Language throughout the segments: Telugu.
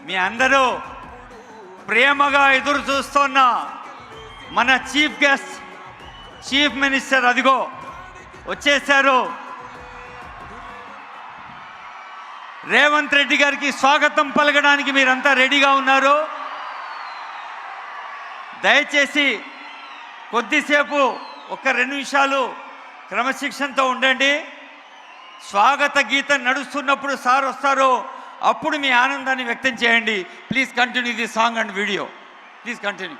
మీ అందరూ ప్రేమగా ఎదురు చూస్తున్న మన చీఫ్ గెస్ట్ చీఫ్ మినిస్టర్ అదిగో వచ్చేసారు. రేవంత్ రెడ్డి గారికి స్వాగతం పలకడానికి మీరంతా రెడీగా ఉన్నారు. దయచేసి కొద్దిసేపు ఒక 2 నిమిషాలు క్రమశిక్షణతో ఉండండి. స్వాగత గీతం నడుస్తున్నప్పుడు సార్ వస్తారు, అప్పుడు మీ ఆనందాన్ని వ్యక్తం చేయండి. Please continue the song and video. Please continue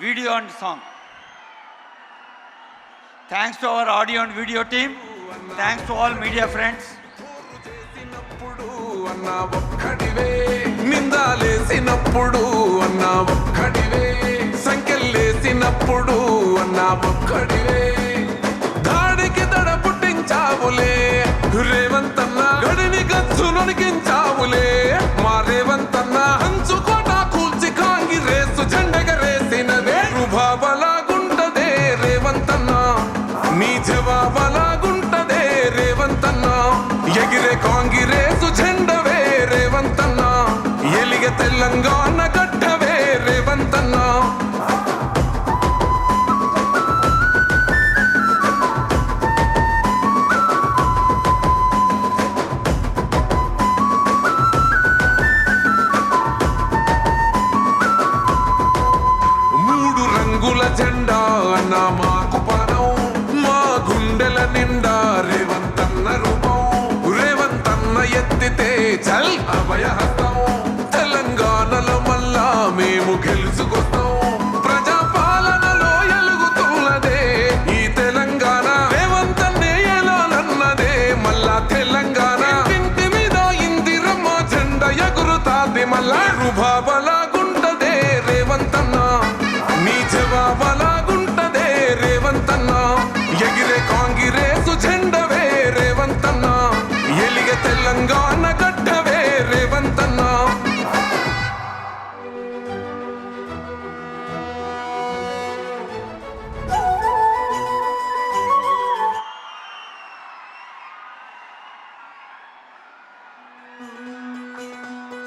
video and song. Thanks to our audio and video team. Thanks to all media friends. అన్నా ఒక్కడివే, నిందాలేసినప్పుడు అన్నా ఒక్కడివే, సంఖ్యలేసినప్పుడు అన్నా ఒక్కడివే, దాడికి దడ పుట్టించావులే రేవంతన్నా, గడిని గచ్చు నొడికించావులే మా రేవంతన్నా, హంచుకోట కూల్చి కాంగిరేసు జెండెగరేసినదే రుభాబలాగుంటదే రేవంతన్నా, నీ జవాబలాగుంటదే రేవంతన్నా, ఎగిరే కాంగిరేసు జెండవే రేవంతన్నా, ఎలిగ తెలంగాణ గడ్డవే రేవంతన్నా. జెండా అన్న మాకు పనం, మా గుండెల నిండా రేవంతన్న రూపం, రేవంతన్న ఎత్తితే చల్ అభయహస్తం, తెలంగాణలో మళ్ళా మేము గెలుచుకొస్తాం, ప్రజాపాలనలో ఎలుగుతున్నదే ఈ తెలంగాణ, రేవంతన్నే ఎలాలన్నదే మళ్ళా తెలంగాణ, ఇంటి మీద ఇందిరమ్మ జెండా ఎగురుతాది మళ్ళా, రుభాబలాగుంటదే రేవంతన్నా, నీ జవాబలాగుంటదే రేవంతన్నా, ఎగిరే కాంగిరేసు జెండవే రేవంతన్నా, ఎలిగ తెలంగాణ గడ్డవే రేవంతన్నా.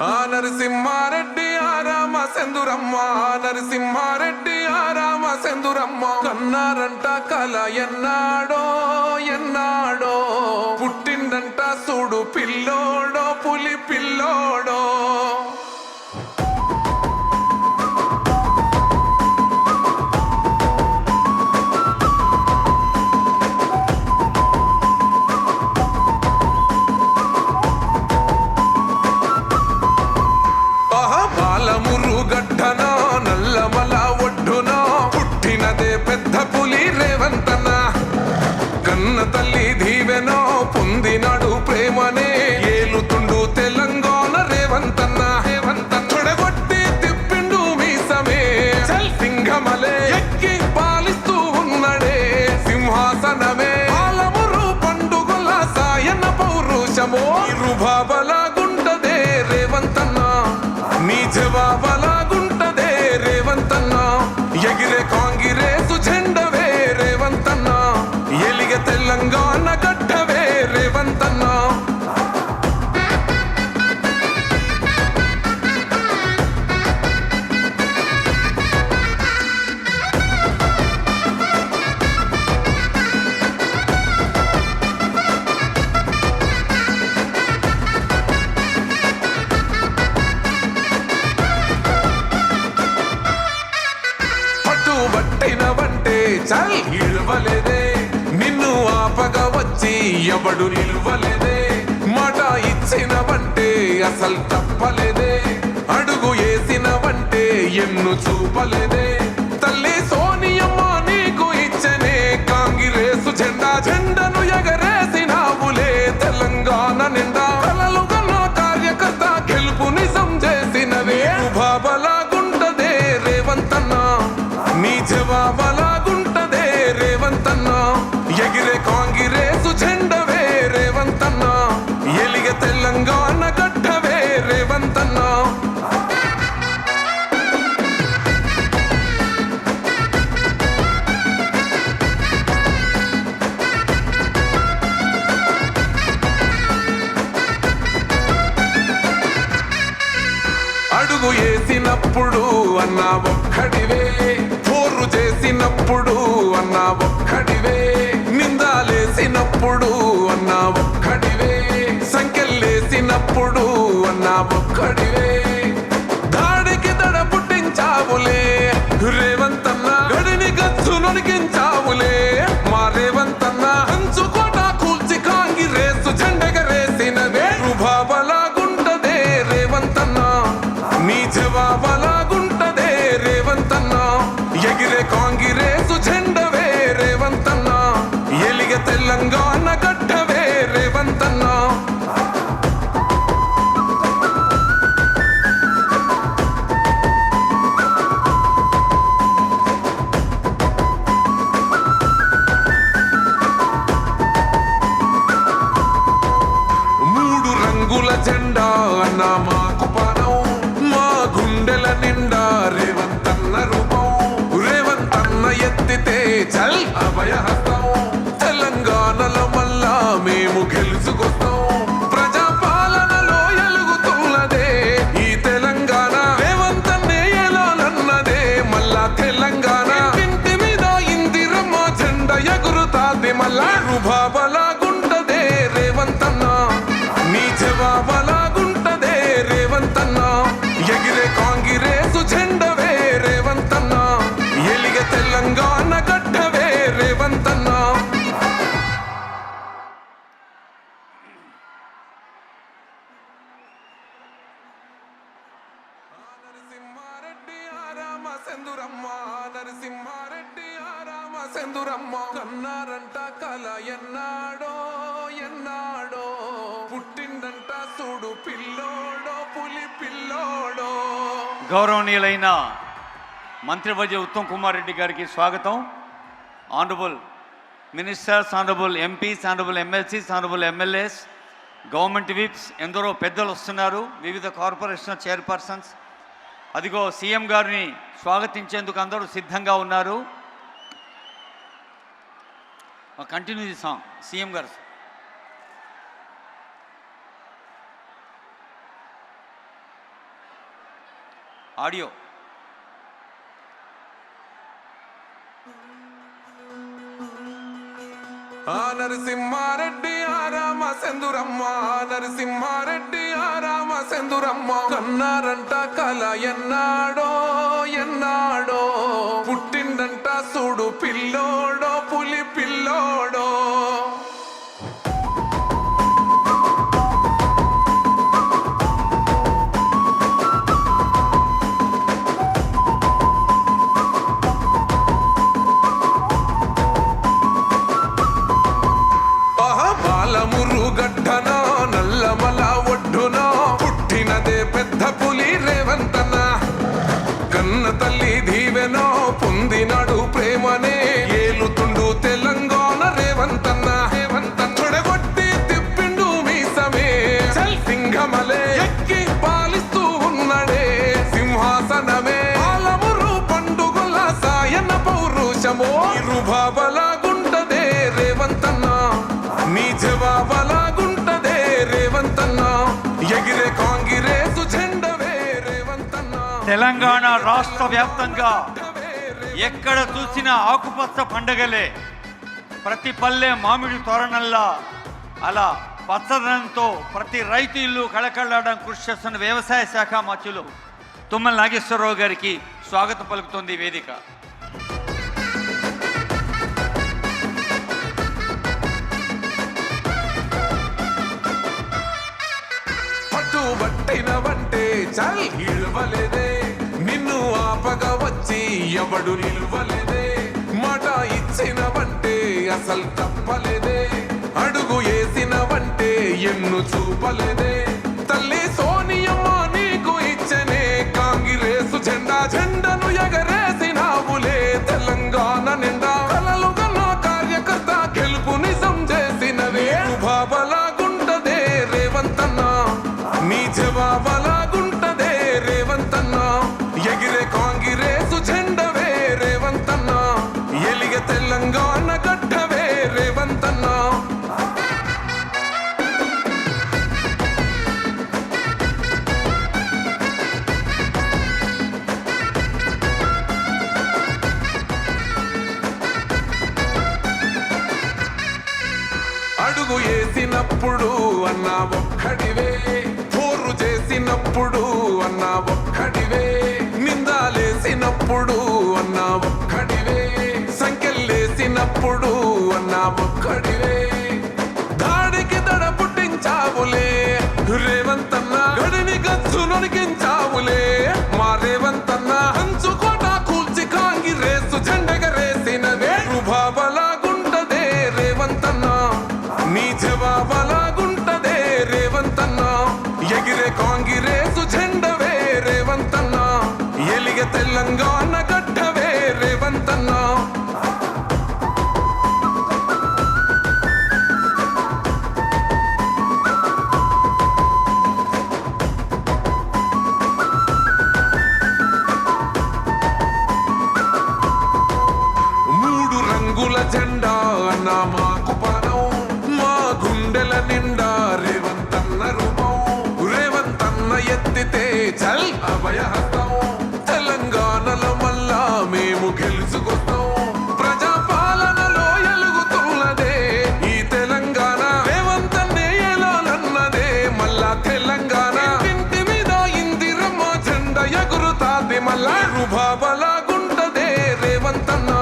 ఆ నరసింహారెడ్డి ఆరామ సెందురమ్మ, నరసింహారెడ్డి ఆరామ సెందురమ్మ, కన్నారంట కల ఎన్నాడో ఎన్నాడో, పుట్టిండంట చూడు పిల్లోడో పులి పిల్లోడో, గడ్డనా నల్లమల ఒడ్డున పుట్టినదే పెద్ద పులి రేవంతన్న, కన్న తల్లి దీవెనో పొందినాడు ప్రేమనే ఏలుతుండు తెలంగాణ రేవంతన్న, చెడగొట్టి తిప్పిండు మీసమే సింహమలే ఎక్కి పాలిస్తూ ఉన్నడే సింహాసనమే, పాలమురు పండుగల సాయన పౌరుషమో రుభాబలాగుంటదే రేవంతన్న, నీ జవాబలాగుంటదే రేవంతన్నా, ఎగిరే కాంగిరేసు జెండవే రేవంతన్నా, ఎలిగ తెలంగాణ గడ్డవే రేవంతన్నా. పట్టినవంటే చల్ ఇవ్వలేదే, నిన్ను ఆపగా వచ్చి ఎవడు నిలువలేదే, మాట ఇచ్చినవంటే అసలు తప్పలేదే, అడుగు వేసినవంటే ఎన్ను చూపలేదే, తల్లి సోనియమ్మ నీకు ఇచ్చనే కాంగిరేసు జెండా, జెండను ఎగరేసినావులే తెలంగాణ నిండా, కలలుగా నా కార్యకర్త గెలుపు నిజం చేసినవే రుభాబలాగుంటదే రేవంతన్నా, నీ జవాబలాగుంటదే రేవంతన్నా, ఎగిరే కాంగిరేసు జెండవే రేవంతన్నా, ఎలిగ తెలంగాణ గడ్డవే రేవంతన్నా. అడుగు వేసినప్పుడు అన్నా ఒక్కడివే, పోరు చేసినప్పుడు అన్నా ఒక్కడివే, నిందాలేసినప్పుడు అన్నా ఒక్కడివే, సంఖ్యలేసినప్పుడు అన్నా ఒక్కడివే, దాడికి దడ పుట్టించావులే రేవంతన్న, గడిని గచ్చు నొనికించావులే మా రేవంతన్న, హంచుకోట కూల్చి కాంగిరేసు జెండెగరేసినవే రుబాబలాగుంటదే రేవంతన్న, నీ జవాబలాగుంటదే రేవంతన్న, ఎగిరే కాంగిరేసు జెండవే రేవంతన్న, ఎలిగ తెలంగాణ గడ్డవే రేవంతన్న. జెండా అన్న మాకు పానం, మా గుండెల నిండా రేవంతన్న రూపం, రేవంతన్న ఎత్తితే చల్ అభయహస్తం, తెలంగాణలో మళ్ళా మేము గెలుచుకొస్తాం, ప్రజాపాలనలో ఎలుగుతున్నదే ఈ తెలంగాణ, రేవంతన్నే ఎలానన్నదే మళ్ళా తెలంగాణ, ఇంటి మీద ఇందిరమ్మ జెండా ఎగురుతాది మళ్ళా రుబాబలాగుంటదే రేవంతన్న, నీ జవాబలాగుంటదే రేవంతన్న, ఎగిరే కాంగిరేసు జెండవే రేవంతన్న, ఎలిగ తెలంగాణ గడ్డవే రేవంతన్న. నరసింహారెడ్డి ఆరామ సెందురమ్మ, నరసింహారెడ్డి ఆరామ సెందురమ్మ, కన్నారంట కల ఎన్నాడో ఎన్నాడో, పుట్టిందంట చూడు పిల్లోడో పులి పిల్లోడో. గౌరవనీయులైన మంత్రివర్య ఉత్తమ్ కుమార్ రెడ్డి గారికి స్వాగతం. Honourable ministers, honourable MPs, honourable MLCs, honourable MLAs, government whips, ఎందరో పెద్దలు వస్తున్నారు, వివిధ కార్పొరేషన్ చైర్పర్సన్స్. అదిగో సీఎం గారిని స్వాగతించేందుకు అందరూ సిద్ధంగా ఉన్నారు. కంటిన్యూ ది సాంగ్ సీఎం గారు. ఆడియో. నరసింహారెడ్డి ఆరామ సెందురమ్మ, నరసింహారెడ్డి ఆరామ సెందురమ్మ, కన్నారంట కల ఎన్నాడో ఎన్నాడో, పుట్టిందంట చూడు పిల్లోడో పులి పిల్లోడో. గడ్డనో నల్లమల ఒడ్డునో పుట్టినదే పెద్ద పులి రేవంతన్న, కన్న తల్లి దీవెనో పొందినాడు ప్రేమనే ఏలుతుండు తెలంగాణ రేవంతన్న, చెడగొట్టి తిప్పిండు మీసమే సింహమలే ఎక్కి పాలిస్తూ ఉన్నడే సింహాసనమే, పాలమురు పండుగల సాయన పౌరుషమో రుబాబలాగుంటదే రేవంతన్న, నీ జవాబలాగుంటదే రేవంతన్న, ఎగిరే కాంగిరేసు జెండవే రేవంతన్న. తెలంగాణ రాష్ట్ర వ్యాప్తంగా ఎక్కడ చూసినా ఆకుపచ్చ పండగలే, ప్రతి పల్లె మామిడి తోరణంలా, అలా పచ్చదనంతో ప్రతి రైతు ఇల్లు కళకళలాడడం కృషి చేస్తున్న వ్యవసాయ శాఖ మంత్రులు తుమ్మల నాగేశ్వరరావు గారికి స్వాగతం పలుకుతోంది వేదిక. పట్టినవంటే చల్ ఇల్వలేదే, నిన్ను ఆపగా వచ్చి ఎవడు నిల్వలేదే, మాట ఇచ్చినవంటే అసలు తప్పలేదే, అడుగు వేసినవంటే ఎన్ను చూపలేదే, తల్లి సోనియమ్మ నీకు ఇచ్చనే కాంగిరేసు జెండా, జెండను ఎగరేసినావులే తెలంగాణ నిండా, కలలు కన్నా కార్యకర్త గెలుపు నిజం చేసినవే రుబాబలాగుంటదే రేవంతన్న, నీ జవాబలాగుంటదే రేవంతన్న, ఎగిరే కాంగిరేసు జెండవే రేవంతన్న, ఎలిగ తెలంగాణ గడ్డవే రేవంతన్న. అన్నా ఒక్కడివే, నిందాలేసినప్పుడు అన్నా ఒక్కడివే, సంఖ్యలేసినప్పుడు అన్నా ఒక్కడివే, దాడికి దడ పుట్టించావులే రేవంతన్నా, గడిని గచ్చు నొడికించావులే మా రేవంతన్నా, హంచుకోట కూల్చి కాంగిరేసు జెండెగరేసినవే రుబాబలాగుంటదే రేవంతన్నా, నీ జవాబలాగుంటదే రేవంతన్నా, ఎగిరే కాంగిరేసు జెండవే రేవంతన్నా, ఎలిగే తెలంగాణ గడ్డవే రేవంతన్నా. మూడు రంగుల జెండా అన్న మాకు పనం, మా గుండెల నిండా రేవంతన్న రూపం, రేవంతన్న ఎత్తితే చల్ అభయహస్తం, తెలంగాణలో మళ్ళా మేము గెలుచుకొస్తాం, ప్రజాపాలనలో ఎలుగుతున్నదే ఈ తెలంగాణ, రేవంతన్నే ఎలాలన్నదే మళ్ళా తెలంగాణ, ఇంటి మీద ఇందిరమ్మ జెండ ఎగురుతాది మళ్ళా రుబాబలాగుంటదే రేవంతన్నా,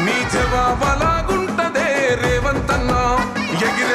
నీ జవాబలాగుంటదే రేవంతన్నా, ఎగిరే